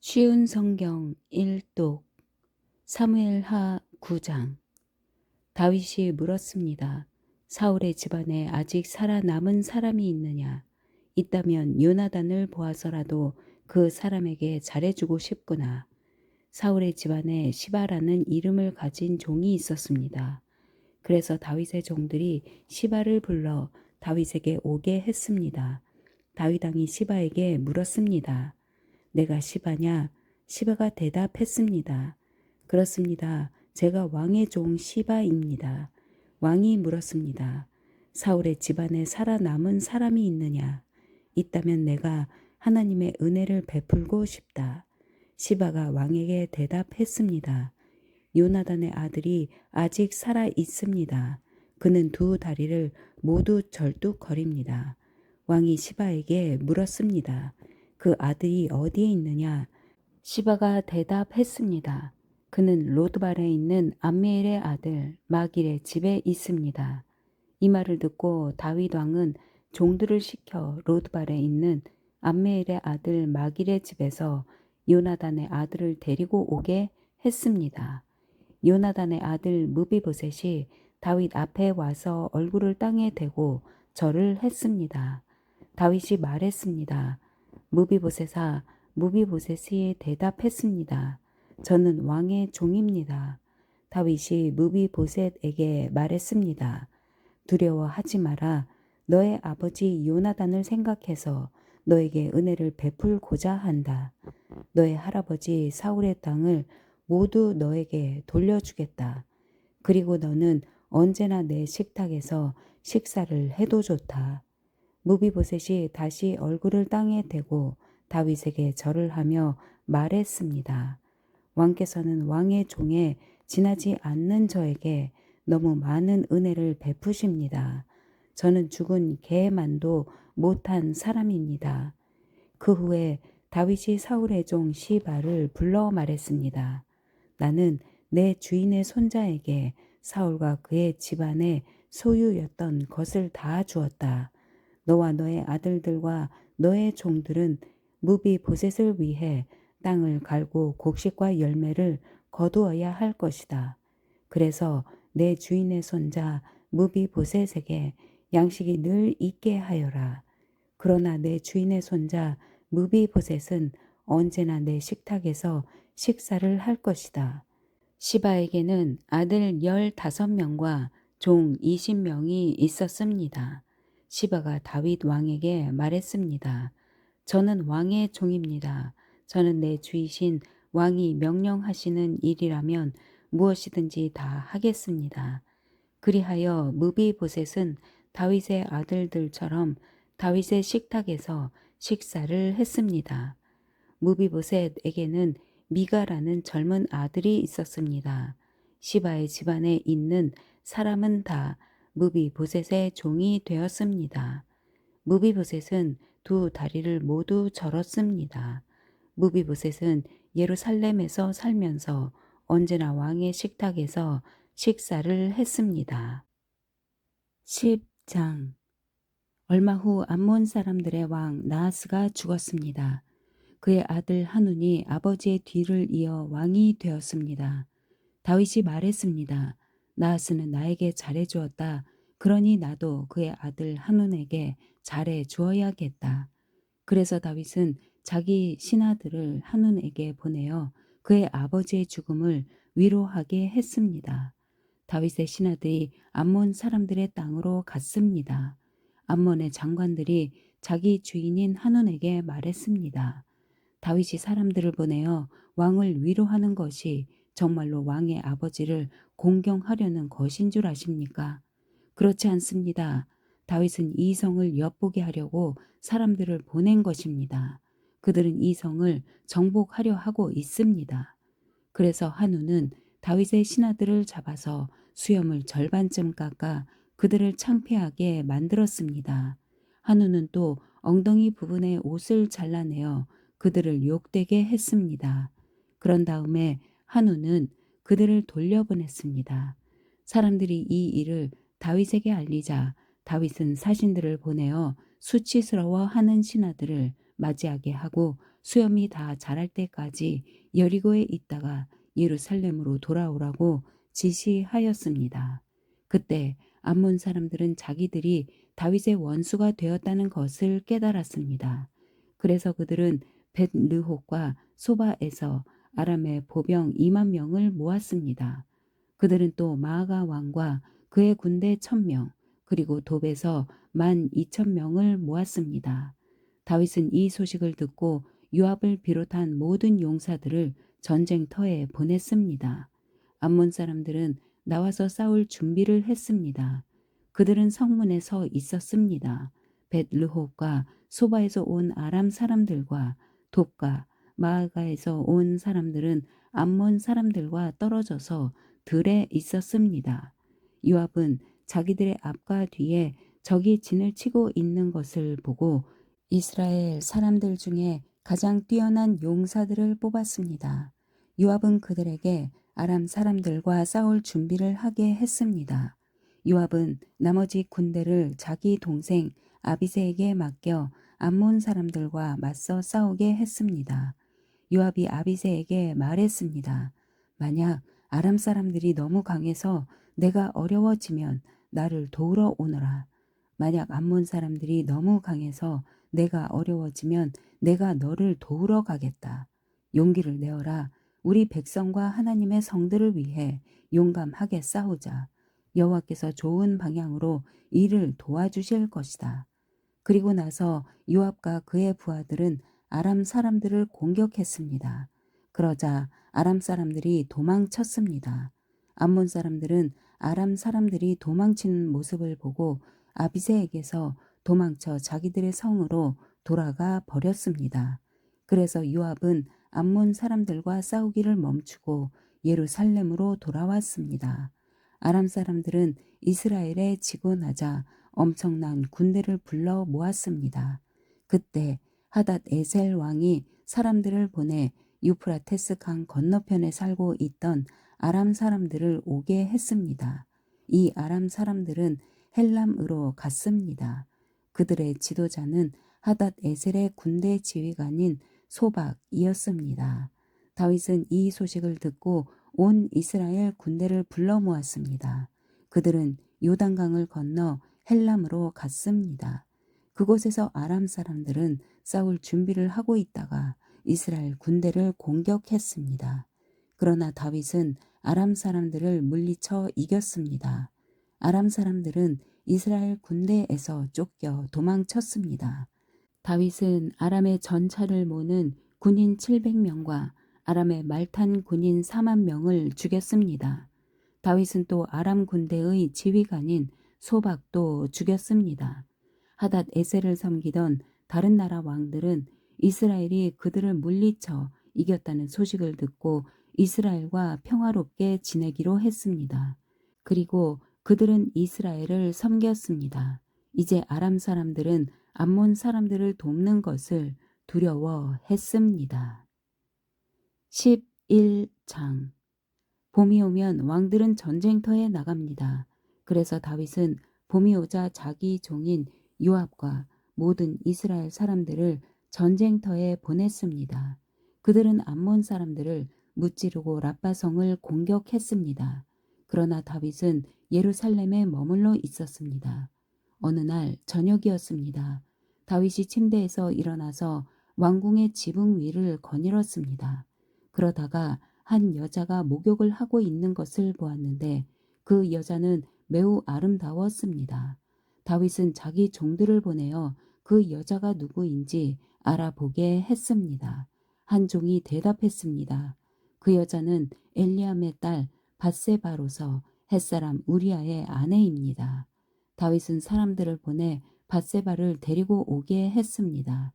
쉬운 성경 1독 사무엘하 9장. 다윗이 물었습니다. 사울의 집안에 아직 살아남은 사람이 있느냐? 있다면 요나단을 보아서라도 그 사람에게 잘해주고 싶구나. 사울의 집안에 시바라는 이름을 가진 종이 있었습니다. 그래서 다윗의 종들이 시바를 불러 다윗에게 오게 했습니다. 다윗 왕이 시바에게 물었습니다. 내가 시바냐? 시바가 대답했습니다. 그렇습니다. 제가 왕의 종 시바입니다. 왕이 물었습니다. 사울의 집안에 살아남은 사람이 있느냐? 있다면 내가 하나님의 은혜를 베풀고 싶다. 시바가 왕에게 대답했습니다. 요나단의 아들이 아직 살아 있습니다. 그는 두 다리를 모두 절뚝거립니다. 왕이 시바에게 물었습니다. 그 아들이 어디에 있느냐? 시바가 대답했습니다. 그는 로드발에 있는 암미엘의 아들 마길의 집에 있습니다. 이 말을 듣고 다윗 왕은 종들을 시켜 로드발에 있는 암미엘의 아들 마길의 집에서 요나단의 아들을 데리고 오게 했습니다. 요나단의 아들 무비보셋이 다윗 앞에 와서 얼굴을 땅에 대고 절을 했습니다. 다윗이 말했습니다. 무비보셋아, 무비보셋이 대답했습니다. 저는 왕의 종입니다. 다윗이 무비보셋에게 말했습니다. 두려워하지 마라. 너의 아버지 요나단을 생각해서 너에게 은혜를 베풀고자 한다. 너의 할아버지 사울의 땅을 모두 너에게 돌려주겠다. 그리고 너는 언제나 내 식탁에서 식사를 해도 좋다. 무비보셋이 다시 얼굴을 땅에 대고 다윗에게 절을 하며 말했습니다. 왕께서는 왕의 종에 지나지 않는 저에게 너무 많은 은혜를 베푸십니다. 저는 죽은 개만도 못한 사람입니다. 그 후에 다윗이 사울의 종 시바를 불러 말했습니다. 나는 내 주인의 손자에게 사울과 그의 집안의 소유였던 것을 다 주었다. 너와 너의 아들들과 너의 종들은 무비보셋을 위해 땅을 갈고 곡식과 열매를 거두어야 할 것이다. 그래서 내 주인의 손자 무비보셋에게 양식이 늘 있게 하여라. 그러나 내 주인의 손자 무비보셋은 언제나 내 식탁에서 식사를 할 것이다. 시바에게는 아들 15명과 종 20명이 있었습니다. 시바가 다윗 왕에게 말했습니다. 저는 왕의 종입니다. 저는 내 주이신 왕이 명령하시는 일이라면 무엇이든지 다 하겠습니다. 그리하여 무비보셋은 다윗의 아들들처럼 다윗의 식탁에서 식사를 했습니다. 무비보셋에게는 미가라는 젊은 아들이 있었습니다. 시바의 집안에 있는 사람은 다 무비보셋의 종이 되었습니다. 무비보셋은 두 다리를 모두 절었습니다. 무비보셋은 예루살렘에서 살면서 언제나 왕의 식탁에서 식사를 했습니다. 10장. 얼마 후 암몬 사람들의 왕 나하스가 죽었습니다. 그의 아들 한운이 아버지의 뒤를 이어 왕이 되었습니다. 다윗이 말했습니다. 나하스는 나에게 잘해주었다. 그러니 나도 그의 아들 한운에게 잘해 주어야겠다. 그래서 다윗은 자기 신하들을 한운에게 보내어 그의 아버지의 죽음을 위로하게 했습니다. 다윗의 신하들이 암몬 사람들의 땅으로 갔습니다. 암몬의 장관들이 자기 주인인 한운에게 말했습니다. 다윗이 사람들을 보내어 왕을 위로하는 것이 정말로 왕의 아버지를 공경하려는 것인 줄 아십니까? 그렇지 않습니다. 다윗은 이 성을 엿보게 하려고 사람들을 보낸 것입니다. 그들은 이 성을 정복하려 하고 있습니다. 그래서 한우는 다윗의 신하들을 잡아서 수염을 절반쯤 깎아 그들을 창피하게 만들었습니다. 한우는 또 엉덩이 부분의 옷을 잘라내어 그들을 욕되게 했습니다. 그런 다음에 한우는 그들을 돌려보냈습니다. 사람들이 이 일을 다윗에게 알리자 다윗은 사신들을 보내어 수치스러워하는 신하들을 맞이하게 하고 수염이 다 자랄 때까지 여리고에 있다가 예루살렘으로 돌아오라고 지시하였습니다. 그때 암몬 사람들은 자기들이 다윗의 원수가 되었다는 것을 깨달았습니다. 그래서 그들은 벳르홉과 소바에서 아람의 보병 2만 명을 모았습니다. 그들은 또 마아가 왕과 그의 군대 1,000명 그리고 돕에서 12,000명을 모았습니다. 다윗은 이 소식을 듣고 요압을 비롯한 모든 용사들을 전쟁터에 보냈습니다. 암몬 사람들은 나와서 싸울 준비를 했습니다. 그들은 성문에 서 있었습니다. 벳르홉과 소바에서 온 아람 사람들과 돕과 마아가에서 온 사람들은 암몬 사람들과 떨어져서 들에 있었습니다. 요압은 자기들의 앞과 뒤에 적이 진을 치고 있는 것을 보고 이스라엘 사람들 중에 가장 뛰어난 용사들을 뽑았습니다. 요압은 그들에게 아람 사람들과 싸울 준비를 하게 했습니다. 요압은 나머지 군대를 자기 동생 아비새에게 맡겨 암몬 사람들과 맞서 싸우게 했습니다. 요압이 아비새에게 말했습니다. 만약 아람 사람들이 너무 강해서 내가 어려워지면 나를 도우러 오너라. 만약 암몬 사람들이 너무 강해서 내가 어려워지면 내가 너를 도우러 가겠다. 용기를 내어라. 우리 백성과 하나님의 성들을 위해 용감하게 싸우자. 여호와께서 좋은 방향으로 일을 도와주실 것이다. 그리고 나서 요압과 그의 부하들은 아람 사람들을 공격했습니다. 그러자 아람 사람들이 도망쳤습니다. 암몬 사람들은 아람 사람들이 도망치는 모습을 보고 아비새에게서 도망쳐 자기들의 성으로 돌아가 버렸습니다. 그래서 요압은 암몬 사람들과 싸우기를 멈추고 예루살렘으로 돌아왔습니다. 아람 사람들은 이스라엘에 지고 나자 엄청난 군대를 불러 모았습니다. 그때 하닷 에셀 왕이 사람들을 보내 유프라테스 강 건너편에 살고 있던 아람 사람들을 오게 했습니다. 이 아람 사람들은 헬람으로 갔습니다. 그들의 지도자는 하닷 에셀의 군대 지휘관인 소박이었습니다. 다윗은 이 소식을 듣고 온 이스라엘 군대를 불러 모았습니다. 그들은 요단강을 건너 헬람으로 갔습니다. 그곳에서 아람 사람들은 싸울 준비를 하고 있다가 이스라엘 군대를 공격했습니다. 그러나 다윗은 아람 사람들을 물리쳐 이겼습니다. 아람 사람들은 이스라엘 군대에서 쫓겨 도망쳤습니다. 다윗은 아람의 전차를 모는 군인 700명과 아람의 말탄 군인 4만 명을 죽였습니다. 다윗은 또 아람 군대의 지휘관인 소박도 죽였습니다. 하닷 에셀을 섬기던 다른 나라 왕들은 이스라엘이 그들을 물리쳐 이겼다는 소식을 듣고 이스라엘과 평화롭게 지내기로 했습니다. 그리고 그들은 이스라엘을 섬겼습니다. 이제 아람 사람들은 암몬 사람들을 돕는 것을 두려워했습니다. 11장 봄이 오면 왕들은 전쟁터에 나갑니다. 그래서 다윗은 봄이 오자 자기 종인 요압과 모든 이스라엘 사람들을 전쟁터에 보냈습니다. 그들은 암몬 사람들을 무찌르고 라빠성을 공격했습니다. 그러나 다윗은 예루살렘에 머물러 있었습니다. 어느 날 저녁이었습니다. 다윗이 침대에서 일어나서 왕궁의 지붕 위를 거닐었습니다. 그러다가 한 여자가 목욕을 하고 있는 것을 보았는데 그 여자는 매우 아름다웠습니다. 다윗은 자기 종들을 보내어 그 여자가 누구인지 알아보게 했습니다. 한 종이 대답했습니다. 그 여자는 엘리암의 딸 밧세바로서 햇사람 우리아의 아내입니다. 다윗은 사람들을 보내 밧세바를 데리고 오게 했습니다.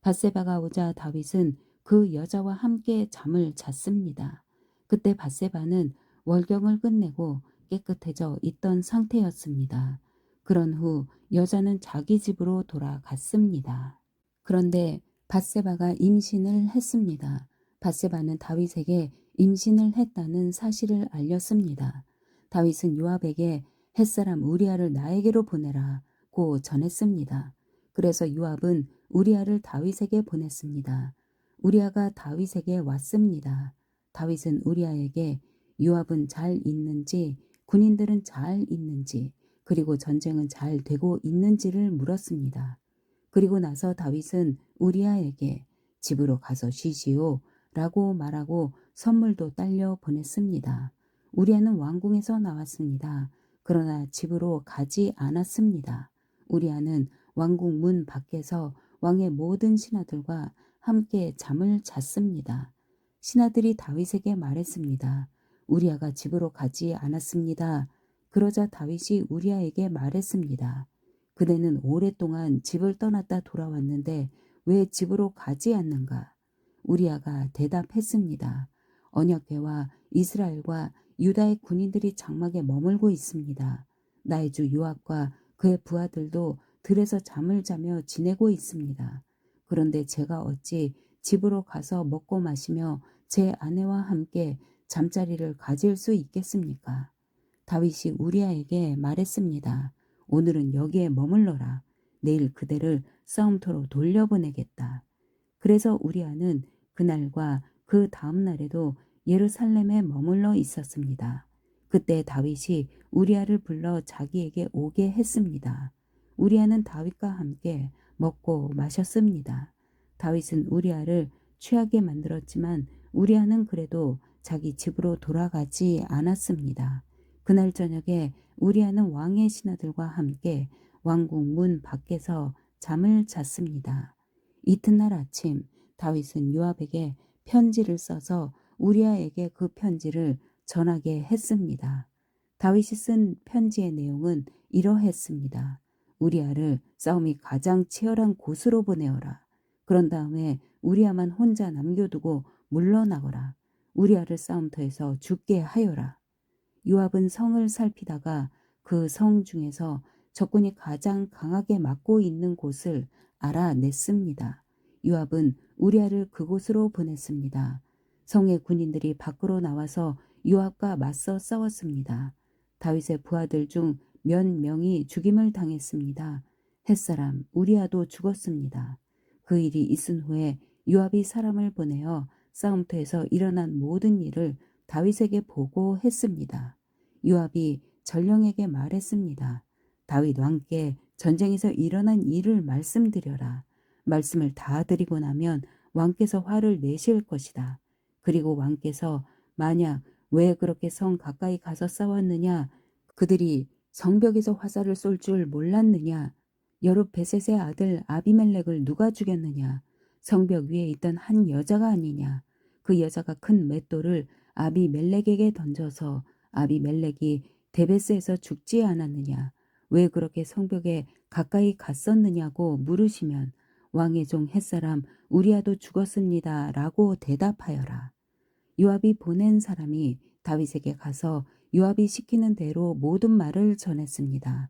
밧세바가 오자 다윗은 그 여자와 함께 잠을 잤습니다. 그때 밧세바는 월경을 끝내고 깨끗해져 있던 상태였습니다. 그런 후 여자는 자기 집으로 돌아갔습니다. 그런데 밧세바가 임신을 했습니다. 밧세바는 다윗에게 임신을 했다는 사실을 알렸습니다. 다윗은 요압에게 햇사람 우리아를 나에게로 보내라 고 전했습니다. 그래서 요압은 우리아를 다윗에게 보냈습니다. 우리아가 다윗에게 왔습니다. 다윗은 우리아에게 요압은 잘 있는지, 군인들은 잘 있는지, 그리고 전쟁은 잘 되고 있는지를 물었습니다. 그리고 나서 다윗은 우리아에게 집으로 가서 쉬시오 라고 말하고 선물도 딸려 보냈습니다. 우리아는 왕궁에서 나왔습니다. 그러나 집으로 가지 않았습니다. 우리아는 왕궁 문 밖에서 왕의 모든 신하들과 함께 잠을 잤습니다. 신하들이 다윗에게 말했습니다. 우리아가 집으로 가지 않았습니다. 그러자 다윗이 우리아에게 말했습니다. 그대는 오랫동안 집을 떠났다 돌아왔는데 왜 집으로 가지 않는가? 우리아가 대답했습니다. 언약궤와 이스라엘과 유다의 군인들이 장막에 머물고 있습니다. 나의 주 요압과 그의 부하들도 들에서 잠을 자며 지내고 있습니다. 그런데 제가 어찌 집으로 가서 먹고 마시며 제 아내와 함께 잠자리를 가질 수 있겠습니까? 다윗이 우리아에게 말했습니다. 오늘은 여기에 머물러라. 내일 그대를 싸움터로 돌려보내겠다. 그래서 우리아는 그날과 그 다음 날에도 예루살렘에 머물러 있었습니다. 그때 다윗이 우리아를 불러 자기에게 오게 했습니다. 우리아는 다윗과 함께 먹고 마셨습니다. 다윗은 우리아를 취하게 만들었지만 우리아는 그래도 자기 집으로 돌아가지 않았습니다. 그날 저녁에 우리아는 왕의 신하들과 함께 왕궁 문 밖에서 잠을 잤습니다. 이튿날 아침 다윗은 요압에게 편지를 써서 우리아에게 그 편지를 전하게 했습니다. 다윗이 쓴 편지의 내용은 이러했습니다. 우리아를 싸움이 가장 치열한 곳으로 보내어라. 그런 다음에 우리아만 혼자 남겨두고 물러나거라. 우리아를 싸움터에서 죽게 하여라. 요압은 성을 살피다가 그 성 중에서 적군이 가장 강하게 막고 있는 곳을 알아냈습니다. 요압은 우리아를 그곳으로 보냈습니다. 성의 군인들이 밖으로 나와서 요압과 맞서 싸웠습니다. 다윗의 부하들 중 몇 명이 죽임을 당했습니다. 햇사람 우리아도 죽었습니다. 그 일이 있은 후에 요압이 사람을 보내어 싸움터에서 일어난 모든 일을 다윗에게 보고했습니다. 요압이 전령에게 말했습니다. 다윗 왕께 전쟁에서 일어난 일을 말씀드려라. 말씀을 다 드리고 나면 왕께서 화를 내실 것이다. 그리고 왕께서 만약 왜 그렇게 성 가까이 가서 싸웠느냐? 그들이 성벽에서 화살을 쏠 줄 몰랐느냐? 여룻베셋의 아들 아비멜렉을 누가 죽였느냐? 성벽 위에 있던 한 여자가 아니냐? 그 여자가 큰 맷돌을 아비멜렉에게 던져서 아비멜렉이 데베스에서 죽지 않았느냐? 왜 그렇게 성벽에 가까이 갔었느냐고 물으시면 왕의 종 햇사람 우리아도 죽었습니다. 라고 대답하여라. 요압이 보낸 사람이 다윗에게 가서 요압이 시키는 대로 모든 말을 전했습니다.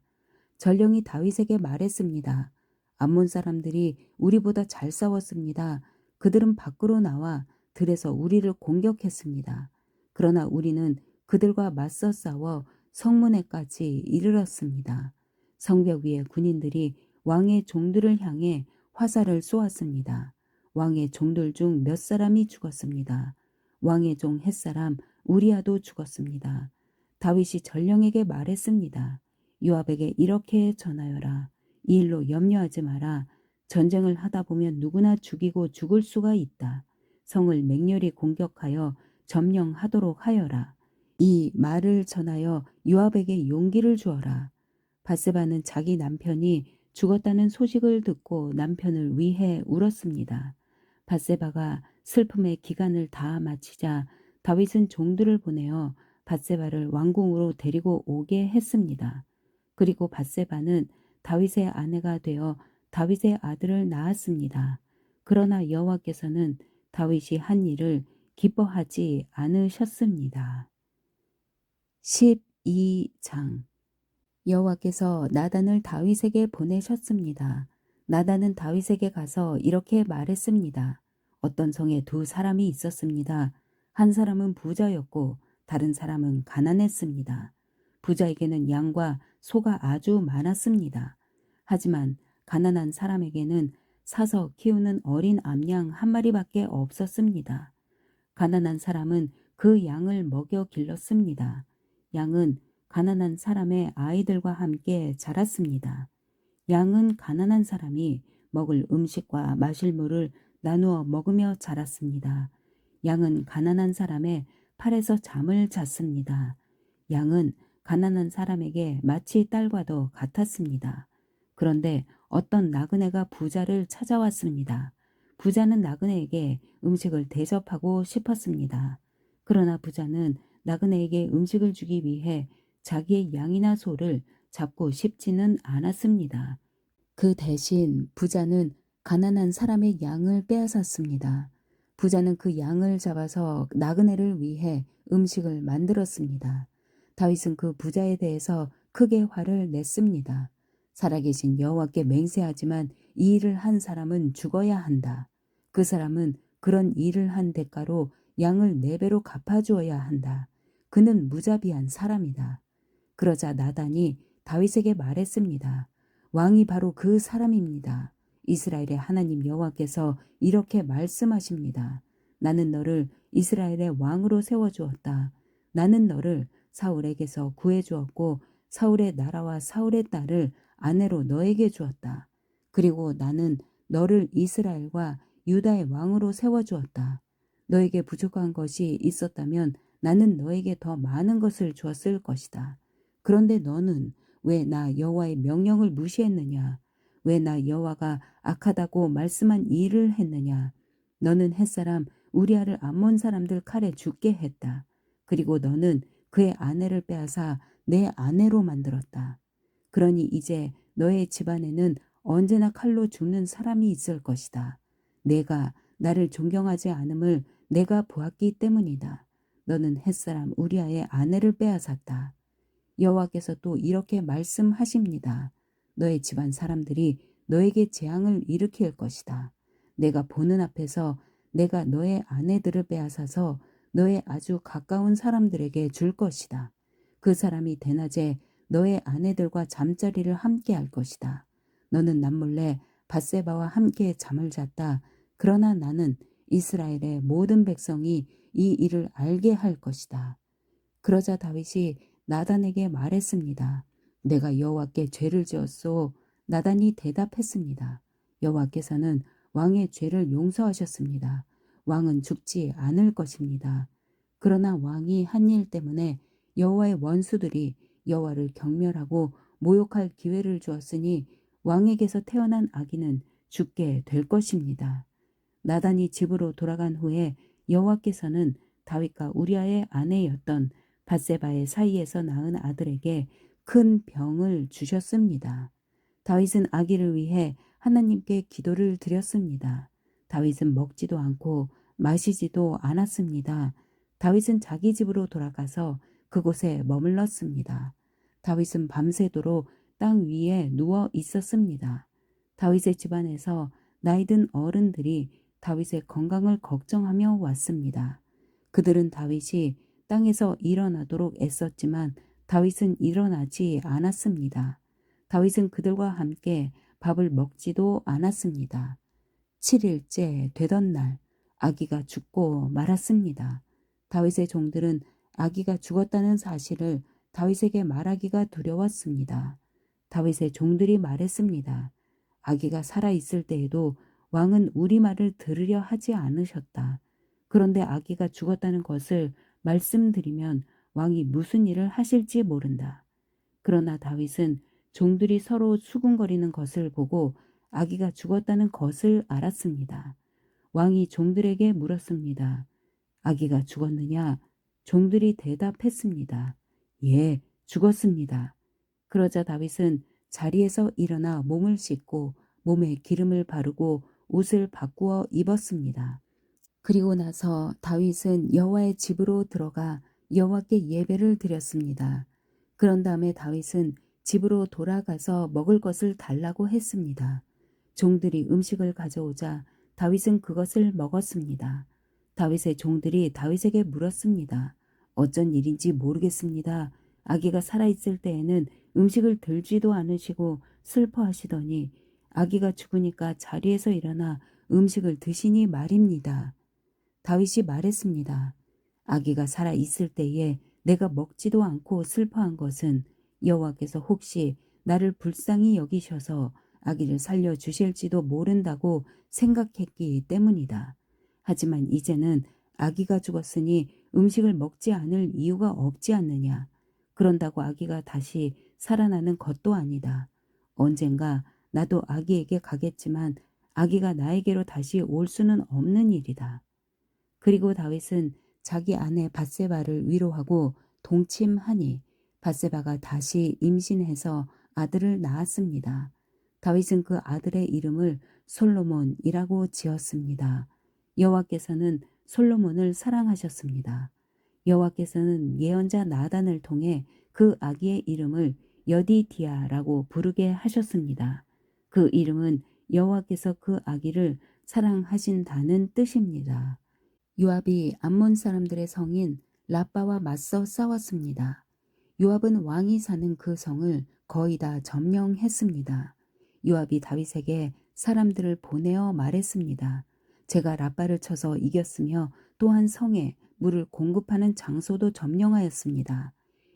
전령이 다윗에게 말했습니다. 암몬 사람들이 우리보다 잘 싸웠습니다. 그들은 밖으로 나와 들에서 우리를 공격했습니다. 그러나 우리는 그들과 맞서 싸워 성문에까지 이르렀습니다. 성벽 위에 군인들이 왕의 종들을 향해 화살을 쏘았습니다. 왕의 종들 중 몇 사람이 죽었습니다. 왕의 종 햇사람 우리아도 죽었습니다. 다윗이 전령에게 말했습니다. 요압에게 이렇게 전하여라. 이 일로 염려하지 마라. 전쟁을 하다 보면 누구나 죽이고 죽을 수가 있다. 성을 맹렬히 공격하여 점령하도록 하여라. 이 말을 전하여 요압에게 용기를 주어라. 바세바는 자기 남편이 죽었다는 소식을 듣고 남편을 위해 울었습니다. 바세바가 슬픔의 기간을 다 마치자 다윗은 종들을 보내어 바세바를 왕궁으로 데리고 오게 했습니다. 그리고 바세바는 다윗의 아내가 되어 다윗의 아들을 낳았습니다. 그러나 여호와께서는 다윗이 한 일을 기뻐하지 않으셨습니다. 12장 여호와께서 나단을 다윗에게 보내셨습니다. 나단은 다윗에게 가서 이렇게 말했습니다. 어떤 성에 두 사람이 있었습니다. 한 사람은 부자였고 다른 사람은 가난했습니다. 부자에게는 양과 소가 아주 많았습니다. 하지만 가난한 사람에게는 사서 키우는 어린 암양 한 마리밖에 없었습니다. 가난한 사람은 그 양을 먹여 길렀습니다. 양은 가난한 사람의 아이들과 함께 자랐습니다. 양은 가난한 사람이 먹을 음식과 마실 물을 나누어 먹으며 자랐습니다. 양은 가난한 사람의 팔에서 잠을 잤습니다. 양은 가난한 사람에게 마치 딸과도 같았습니다. 그런데 어떤 나그네가 부자를 찾아왔습니다. 부자는 나그네에게 음식을 대접하고 싶었습니다. 그러나 부자는 나그네에게 음식을 주기 위해 자기의 양이나 소를 잡고 싶지는 않았습니다. 그 대신 부자는 가난한 사람의 양을 빼앗았습니다. 부자는 그 양을 잡아서 나그네를 위해 음식을 만들었습니다. 다윗은 그 부자에 대해서 크게 화를 냈습니다. 살아계신 여호와께 맹세하지만 이 일을 한 사람은 죽어야 한다. 그 사람은 그런 일을 한 대가로 양을 4배로 갚아주어야 한다. 그는 무자비한 사람이다. 그러자 나단이 다윗에게 말했습니다. 왕이 바로 그 사람입니다. 이스라엘의 하나님 여호와께서 이렇게 말씀하십니다. 나는 너를 이스라엘의 왕으로 세워주었다. 나는 너를 사울에게서 구해주었고 사울의 나라와 사울의 딸을 아내로 너에게 주었다. 그리고 나는 너를 이스라엘과 유다의 왕으로 세워주었다. 너에게 부족한 것이 있었다면 나는 너에게 더 많은 것을 주었을 것이다. 그런데 너는 왜 나 여호와의 명령을 무시했느냐? 왜 나 여호와가 악하다고 말씀한 일을 했느냐? 너는 햇사람 우리아를 암몬 사람들 칼에 죽게 했다. 그리고 너는 그의 아내를 빼앗아 내 아내로 만들었다. 그러니 이제 너의 집안에는 언제나 칼로 죽는 사람이 있을 것이다. 내가 나를 존경하지 않음을 내가 보았기 때문이다. 너는 햇사람 우리아의 아내를 빼앗았다. 여호와께서 또 이렇게 말씀하십니다. 너의 집안 사람들이 너에게 재앙을 일으킬 것이다. 내가 보는 앞에서 내가 너의 아내들을 빼앗아서 너의 아주 가까운 사람들에게 줄 것이다. 그 사람이 대낮에 너의 아내들과 잠자리를 함께 할 것이다. 너는 남몰래 밧세바와 함께 잠을 잤다. 그러나 나는 이스라엘의 모든 백성이 이 일을 알게 할 것이다. 그러자 다윗이 나단에게 말했습니다. 내가 여호와께 죄를 지었소. 나단이 대답했습니다. 여호와께서는 왕의 죄를 용서하셨습니다. 왕은 죽지 않을 것입니다. 그러나 왕이 한 일 때문에 여호와의 원수들이 여호와를 경멸하고 모욕할 기회를 주었으니 왕에게서 태어난 아기는 죽게 될 것입니다. 나단이 집으로 돌아간 후에 여호와께서는 다윗과 우리아의 아내였던 밧세바의 사이에서 낳은 아들에게 큰 병을 주셨습니다. 다윗은 아기를 위해 하나님께 기도를 드렸습니다. 다윗은 먹지도 않고 마시지도 않았습니다. 다윗은 자기 집으로 돌아가서 그곳에 머물렀습니다. 다윗은 밤새도록 땅 위에 누워 있었습니다. 다윗의 집안에서 나이든 어른들이 다윗의 건강을 걱정하며 왔습니다. 그들은 다윗이 땅에서 일어나도록 애썼지만 다윗은 일어나지 않았습니다. 다윗은 그들과 함께 밥을 먹지도 않았습니다. 7일째 되던 날 아기가 죽고 말았습니다. 다윗의 종들은 아기가 죽었다는 사실을 다윗에게 말하기가 두려웠습니다. 다윗의 종들이 말했습니다. 아기가 살아있을 때에도 왕은 우리 말을 들으려 하지 않으셨다. 그런데 아기가 죽었다는 것을 말씀드리면 왕이 무슨 일을 하실지 모른다. 그러나 다윗은 종들이 서로 수군거리는 것을 보고 아기가 죽었다는 것을 알았습니다. 왕이 종들에게 물었습니다. 아기가 죽었느냐? 종들이 대답했습니다. 예, 죽었습니다. 그러자 다윗은 자리에서 일어나 몸을 씻고 몸에 기름을 바르고 옷을 바꾸어 입었습니다. 그리고 나서 다윗은 여호와의 집으로 들어가 여호와께 예배를 드렸습니다. 그런 다음에 다윗은 집으로 돌아가서 먹을 것을 달라고 했습니다. 종들이 음식을 가져오자 다윗은 그것을 먹었습니다. 다윗의 종들이 다윗에게 물었습니다. 어쩐 일인지 모르겠습니다. 아기가 살아있을 때에는 음식을 들지도 않으시고 슬퍼하시더니 아기가 죽으니까 자리에서 일어나 음식을 드시니 말입니다. 다윗이 말했습니다. 아기가 살아 있을 때에 내가 먹지도 않고 슬퍼한 것은 여호와께서 혹시 나를 불쌍히 여기셔서 아기를 살려 주실지도 모른다고 생각했기 때문이다. 하지만 이제는 아기가 죽었으니 음식을 먹지 않을 이유가 없지 않느냐. 그런다고 아기가 다시 살아나는 것도 아니다. 언젠가 나도 아기에게 가겠지만 아기가 나에게로 다시 올 수는 없는 일이다. 그리고 다윗은 자기 아내 밧세바를 위로하고 동침하니 밧세바가 다시 임신해서 아들을 낳았습니다. 다윗은 그 아들의 이름을 솔로몬이라고 지었습니다. 여호와께서는 솔로몬을 사랑하셨습니다. 여호와께서는 예언자 나단을 통해 그 아기의 이름을 여디디아라고 부르게 하셨습니다. 그 이름은 여호와께서 그 아기를 사랑하신다는 뜻입니다. 요압이 암몬 사람들의 성인 라빠와 맞서 싸웠습니다. 요압은 왕이 사는 그 성을 거의 다 점령했습니다. 요압이 다윗에게 사람들을 보내어 말했습니다. 제가 라빠를 쳐서 이겼으며 또한 성에 물을 공급하는 장소도 점령하였습니다.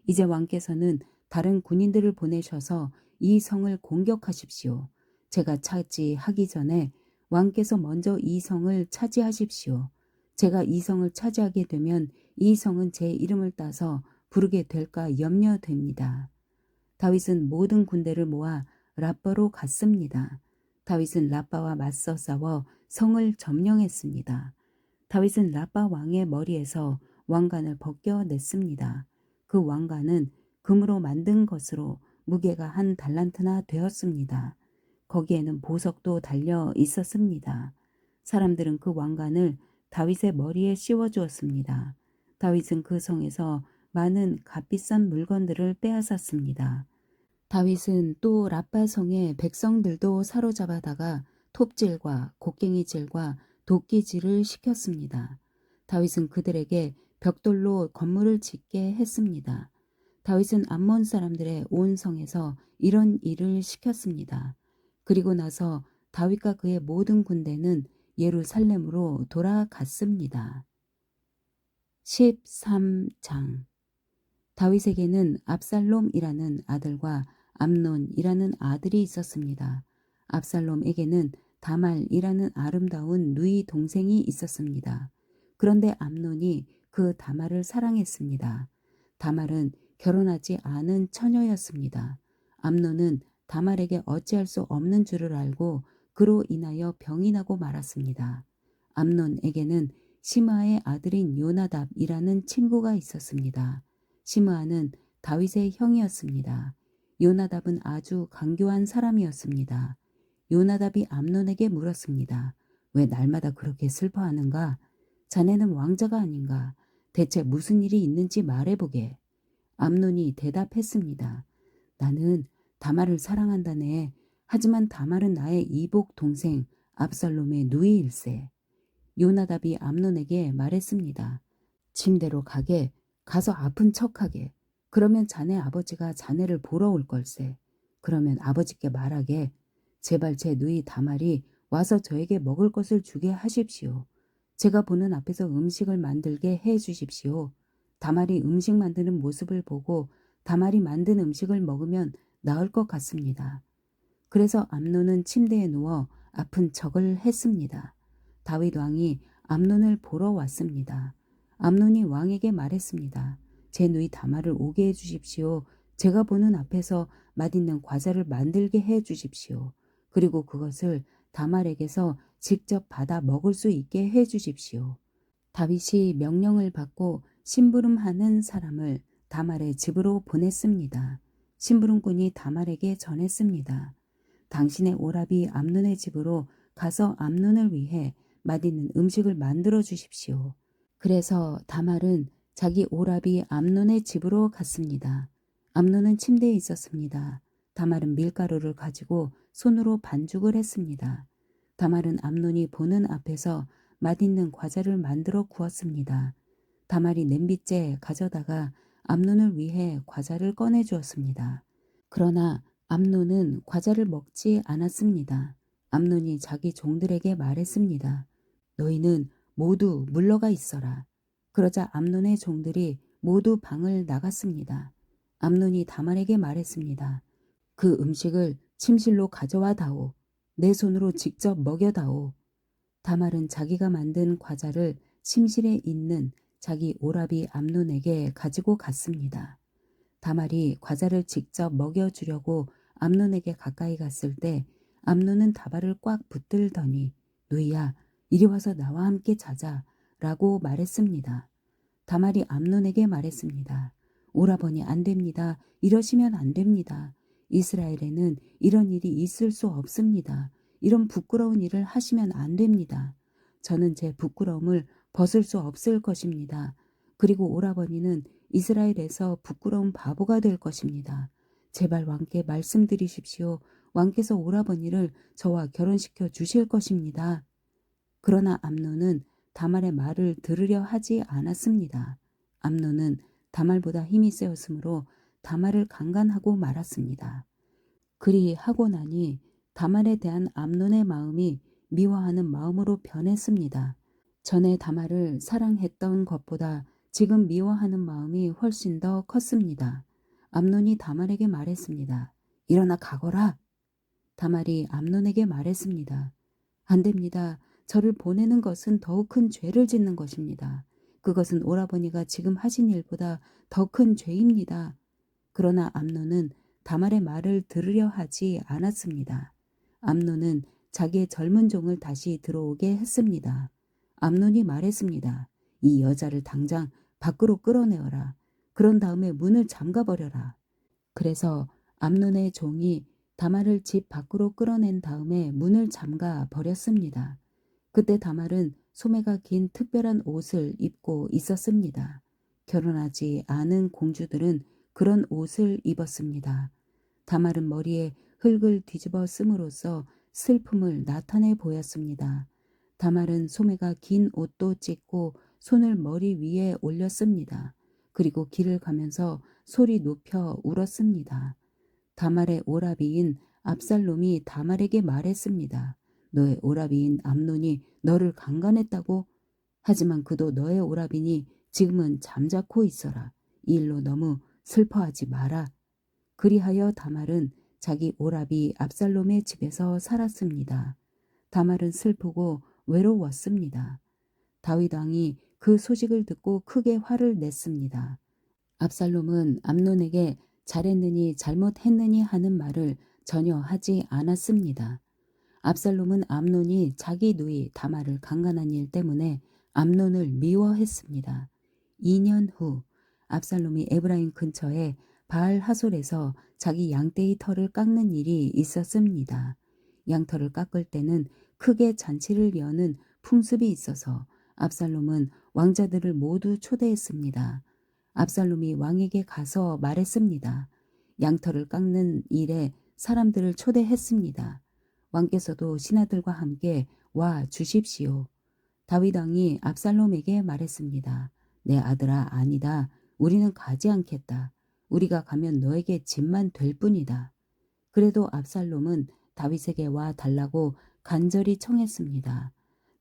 이제 왕께서는 다른 군인들을 보내셔서 이 성을 공격하십시오. 제가 차지하기 전에 왕께서 먼저 이 성을 차지하십시오. 제가 이 성을 차지하게 되면 이 성은 제 이름을 따서 부르게 될까 염려됩니다. 다윗은 모든 군대를 모아 라빠로 갔습니다. 다윗은 라빠와 맞서 싸워 성을 점령했습니다. 다윗은 라빠 왕의 머리에서 왕관을 벗겨냈습니다. 그 왕관은 금으로 만든 것으로 무게가 한 달란트나 되었습니다. 거기에는 보석도 달려 있었습니다. 사람들은 그 왕관을 다윗의 머리에 씌워주었습니다. 다윗은 그 성에서 많은 값비싼 물건들을 빼앗았습니다. 다윗은 또 라빠 성의 백성들도 사로잡아다가 톱질과 곡괭이질과 도끼질을 시켰습니다. 다윗은 그들에게 벽돌로 건물을 짓게 했습니다. 다윗은 암몬 사람들의 온 성에서 이런 일을 시켰습니다. 그리고 나서 다윗과 그의 모든 군대는 예루살렘으로 돌아갔습니다. 13장 다윗에게는 압살롬이라는 아들과 암논이라는 아들이 있었습니다. 압살롬에게는 다말이라는 아름다운 누이 동생이 있었습니다. 그런데 암논이 그 다말을 사랑했습니다. 다말은 결혼하지 않은 처녀였습니다. 암논은 다말에게 어찌할 수 없는 줄을 알고 그로 인하여 병이 나고 말았습니다. 암논에게는 시므아의 아들인 요나답이라는 친구가 있었습니다. 시므아는 다윗의 형이었습니다. 요나답은 아주 강교한 사람이었습니다. 요나답이 암논에게 물었습니다. 왜 날마다 그렇게 슬퍼하는가? 자네는 왕자가 아닌가? 대체 무슨 일이 있는지 말해보게. 암논이 대답했습니다. 나는 다말을 사랑한다네. 하지만 다말은 나의 이복 동생 압살롬의 누이일세. 요나답이 암논에게 말했습니다. 침대로 가게. 가서 아픈 척하게. 그러면 자네 아버지가 자네를 보러 올 걸세. 그러면 아버지께 말하게. 제발 제 누이 다말이 와서 저에게 먹을 것을 주게 하십시오. 제가 보는 앞에서 음식을 만들게 해 주십시오. 다말이 음식 만드는 모습을 보고 다말이 만든 음식을 먹으면 나을 것 같습니다. 그래서 암논은 침대에 누워 아픈 척을 했습니다. 다윗 왕이 암논을 보러 왔습니다. 암논이 왕에게 말했습니다. 제 누이 다말을 오게 해 주십시오. 제가 보는 앞에서 맛있는 과자를 만들게 해 주십시오. 그리고 그것을 다말에게서 직접 받아 먹을 수 있게 해 주십시오. 다윗이 명령을 받고 심부름하는 사람을 다말의 집으로 보냈습니다. 심부름꾼이 다말에게 전했습니다. 당신의 오라비 암논의 집으로 가서 암논을 위해 맛있는 음식을 만들어 주십시오. 그래서 다말은 자기 오라비 암논의 집으로 갔습니다. 암논은 침대에 있었습니다. 다말은 밀가루를 가지고 손으로 반죽을 했습니다. 다말은 암논이 보는 앞에서 맛있는 과자를 만들어 구웠습니다. 다말이 냄비째 가져다가 암논을 위해 과자를 꺼내 주었습니다. 그러나 암논은 과자를 먹지 않았습니다. 암논이 자기 종들에게 말했습니다. 너희는 모두 물러가 있어라. 그러자 암논의 종들이 모두 방을 나갔습니다. 암논이 다말에게 말했습니다. 그 음식을 침실로 가져와 다오. 내 손으로 직접 먹여다오. 다말은 자기가 만든 과자를 침실에 있는 자기 오라비 암논에게 가지고 갔습니다. 다말이 과자를 직접 먹여주려고 암논에게 가까이 갔을 때 암논은 다발을 꽉 붙들더니 누이야 이리 와서 나와 함께 자자 라고 말했습니다. 다말이 암논에게 말했습니다. 오라버니 안 됩니다. 이러시면 안 됩니다. 이스라엘에는 이런 일이 있을 수 없습니다. 이런 부끄러운 일을 하시면 안 됩니다. 저는 제 부끄러움을 벗을 수 없을 것입니다. 그리고 오라버니는 이스라엘에서 부끄러운 바보가 될 것입니다. 제발 왕께 말씀드리십시오. 왕께서 오라버니를 저와 결혼시켜 주실 것입니다. 그러나 암논은 다말의 말을 들으려 하지 않았습니다. 암논은 다말보다 힘이 세었으므로 다말을 강간하고 말았습니다. 그리하고 나니 다말에 대한 암논의 마음이 미워하는 마음으로 변했습니다. 전에 다말을 사랑했던 것보다 지금 미워하는 마음이 훨씬 더 컸습니다. 암논이 다말에게 말했습니다. 일어나 가거라. 다말이 암논에게 말했습니다. 안 됩니다. 저를 보내는 것은 더욱 큰 죄를 짓는 것입니다. 그것은 오라버니가 지금 하신 일보다 더 큰 죄입니다. 그러나 암논은 다말의 말을 들으려 하지 않았습니다. 암논은 자기의 젊은 종을 다시 들어오게 했습니다. 암논이 말했습니다. 이 여자를 당장 밖으로 끌어내어라. 그런 다음에 문을 잠가버려라. 그래서 암논의 종이 다말을 집 밖으로 끌어낸 다음에 문을 잠가 버렸습니다. 그때 다말은 소매가 긴 특별한 옷을 입고 있었습니다. 결혼하지 않은 공주들은 그런 옷을 입었습니다. 다말은 머리에 흙을 뒤집어 쓴으로써 슬픔을 나타내 보였습니다. 다말은 소매가 긴 옷도 찢고 손을 머리 위에 올렸습니다. 그리고 길을 가면서 소리 높여 울었습니다. 다말의 오라비인 압살롬이 다말에게 말했습니다. 너의 오라비인 암논이 너를 강간했다고? 하지만 그도 너의 오라비니 지금은 잠자코 있어라. 이 일로 너무 슬퍼하지 마라. 그리하여 다말은 자기 오라비 압살롬의 집에서 살았습니다. 다말은 슬프고 외로웠습니다. 다윗 왕이 그 소식을 듣고 크게 화를 냈습니다. 압살롬은 암논에게 잘했느니 잘못했느니 하는 말을 전혀 하지 않았습니다. 압살롬은 암논이 자기 누이 다말을 강간한 일 때문에 암논을 미워했습니다. 2년 후 압살롬이 에브라임 근처에 바알 하솔에서 자기 양떼의 털을 깎는 일이 있었습니다. 양털을 깎을 때는 크게 잔치를 여는 풍습이 있어서 압살롬은 왕자들을 모두 초대했습니다. 압살롬이 왕에게 가서 말했습니다. 양털을 깎는 일에 사람들을 초대했습니다. 왕께서도 신하들과 함께 와 주십시오. 다윗 왕이 압살롬에게 말했습니다. 내 아들아 아니다. 우리는 가지 않겠다. 우리가 가면 너에게 짐만 될 뿐이다. 그래도 압살롬은 다윗에게 와 달라고 간절히 청했습니다.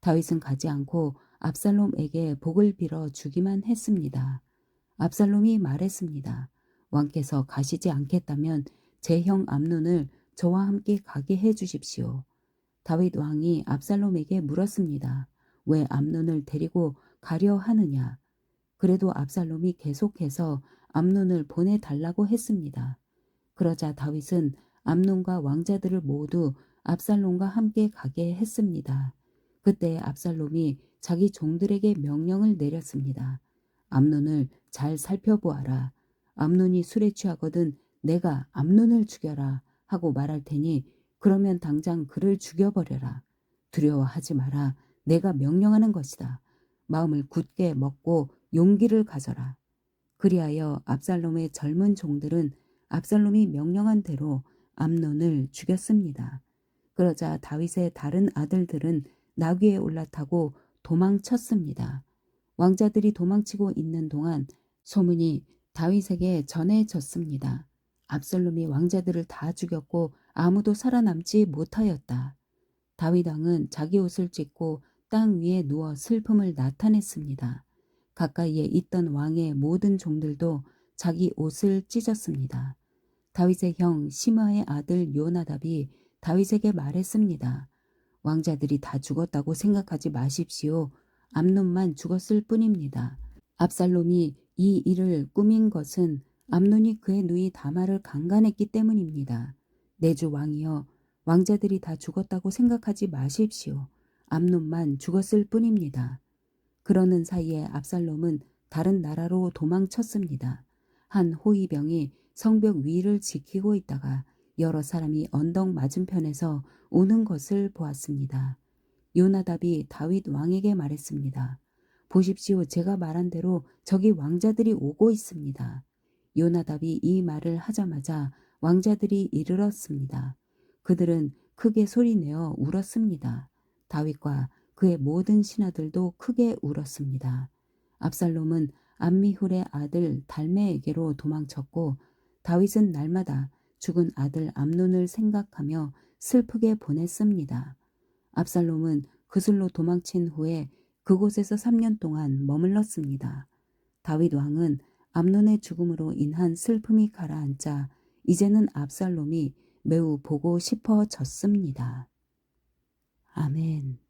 다윗은 가지 않고 압살롬에게 복을 빌어 주기만 했습니다. 압살롬이 말했습니다. 왕께서 가시지 않겠다면 제 형 암논을 저와 함께 가게 해 주십시오. 다윗 왕이 압살롬에게 물었습니다. 왜 암논을 데리고 가려 하느냐? 그래도 압살롬이 계속해서 암논을 보내달라고 했습니다. 그러자 다윗은 암논과 왕자들을 모두 압살롬과 함께 가게 했습니다. 그때 압살롬이 자기 종들에게 명령을 내렸습니다. 암논을 잘 살펴보아라. 암논이 술에 취하거든 내가 암논을 죽여라 하고 말할 테니 그러면 당장 그를 죽여버려라. 두려워하지 마라. 내가 명령하는 것이다. 마음을 굳게 먹고 용기를 가져라. 그리하여 압살롬의 젊은 종들은 압살롬이 명령한 대로 암논을 죽였습니다. 그러자 다윗의 다른 아들들은 나귀에 올라타고 도망쳤습니다. 왕자들이 도망치고 있는 동안 소문이 다윗에게 전해졌습니다. 압살롬이 왕자들을 다 죽였고 아무도 살아남지 못하였다. 다윗 왕은 자기 옷을 찢고 땅 위에 누워 슬픔을 나타냈습니다. 가까이에 있던 왕의 모든 종들도 자기 옷을 찢었습니다. 다윗의 형 시므아의 아들 요나답이 다윗에게 말했습니다. 왕자들이 다 죽었다고 생각하지 마십시오. 암논만 죽었을 뿐입니다. 압살롬이 이 일을 꾸민 것은 암논이 그의 누이 다말을 강간했기 때문입니다. 내 주 왕이여, 왕자들이 다 죽었다고 생각하지 마십시오. 암논만 죽었을 뿐입니다. 그러는 사이에 압살롬은 다른 나라로 도망쳤습니다. 한 호위병이 성벽 위를 지키고 있다가 여러 사람이 언덕 맞은편에서 오는 것을 보았습니다. 요나답이 다윗 왕에게 말했습니다. 보십시오. 제가 말한 대로 저기 왕자들이 오고 있습니다. 요나답이 이 말을 하자마자 왕자들이 이르렀습니다. 그들은 크게 소리내어 울었습니다. 다윗과 그의 모든 신하들도 크게 울었습니다. 압살롬은 암미훌의 아들 달메에게로 도망쳤고 다윗은 날마다 죽은 아들 암논을 생각하며 슬프게 보냈습니다. 압살롬은 그슬로 도망친 후에 그곳에서 3년 동안 머물렀습니다. 다윗 왕은 암논의 죽음으로 인한 슬픔이 가라앉자 이제는 압살롬이 매우 보고 싶어졌습니다. 아멘.